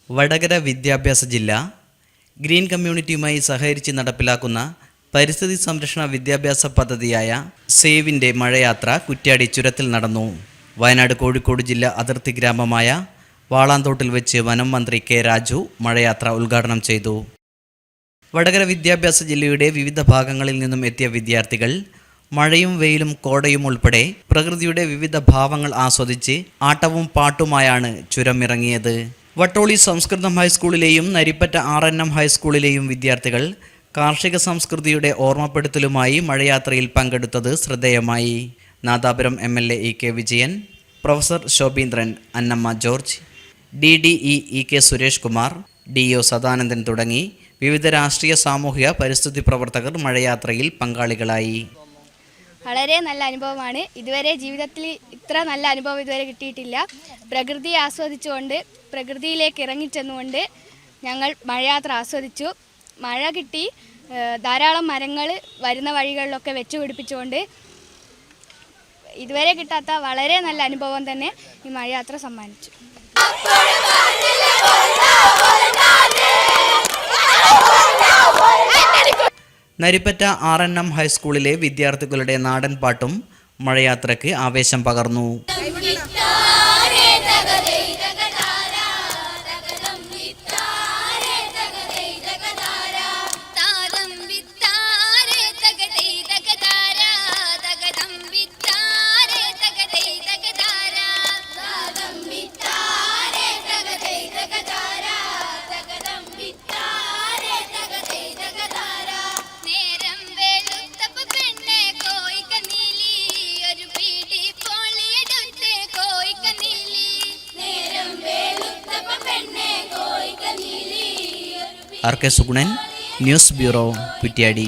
വടകര വിദ്യാഭ്യാസ ജില്ല ഗ്രീൻ കമ്മ്യൂണിറ്റിയുമായി സഹകരിച്ച് നടപ്പിലാക്കുന്ന പരിസ്ഥിതി സംരക്ഷണ വിദ്യാഭ്യാസ പദ്ധതിയായ സേവിൻ്റെ മഴയാത്ര കുറ്റ്യാടി ചുരത്തിൽ നടന്നു. വയനാട് കോഴിക്കോട് ജില്ല അതിർത്തി ഗ്രാമമായ വാളാന്തോട്ടിൽ വെച്ച് വനം മന്ത്രി കെ രാജു മഴയാത്ര ഉദ്ഘാടനം ചെയ്തു. വടകര വിദ്യാഭ്യാസ ജില്ലയുടെ വിവിധ ഭാഗങ്ങളിൽ നിന്നും എത്തിയ വിദ്യാർത്ഥികൾ മഴയും വെയിലും കോടയും ഉൾപ്പെടെ പ്രകൃതിയുടെ വിവിധ ഭാവങ്ങൾ ആസ്വദിച്ച് ആട്ടവും പാട്ടുമായാണ് ചുരമിറങ്ങിയത്. വട്ടോളി സംസ്കൃതം ഹൈസ്കൂളിലെയും നരിപ്പറ്റ RNM ഹൈസ്കൂളിലെയും വിദ്യാർത്ഥികൾ കാർഷിക സംസ്കൃതിയുടെ ഓർമ്മപ്പെടുത്തലുമായി മഴയാത്രയിൽ പങ്കെടുത്തത് ശ്രദ്ധേയമായി. Nadapuram MLA EK Vijayan, professor Shobhindran, Annamma George, DDE EK Suresh Kumar, DO Sadanandan തുടങ്ങി വിവിധ രാഷ്ട്രീയ സാമൂഹിക പരിസ്ഥിതി പ്രവർത്തകർ മഴയാത്രയിൽ പങ്കാളികളായി. വളരെ നല്ല അനുഭവമാണ്. ഇതുവരെ ജീവിതത്തിൽ ഇത്ര നല്ല അനുഭവം ഇതുവരെ കിട്ടിയിട്ടില്ല. പ്രകൃതിയെ ആസ്വദിച്ചുകൊണ്ട് പ്രകൃതിയിലേക്ക് ഇറങ്ങിച്ചെന്നുകൊണ്ട് ഞങ്ങൾ മഴയാത്ര ആസ്വദിച്ചു. മഴ കിട്ടി, ധാരാളം മരങ്ങൾ വരുന്ന വഴികളിലൊക്കെ വെച്ച് പിടിപ്പിച്ചുകൊണ്ട് ഇതുവരെ കിട്ടാത്ത വളരെ നല്ല അനുഭവം തന്നെ ഈ മഴയാത്ര സമ്മാനിച്ചു. നരിപ്പറ്റ RNM ഹൈസ്കൂളിലെ വിദ്യാർത്ഥികളുടെ നാടൻ പാട്ടും മഴയാത്രയ്ക്ക് ആവേശം പകർന്നു. RK Sugunan, news bureau, Kuttiadi.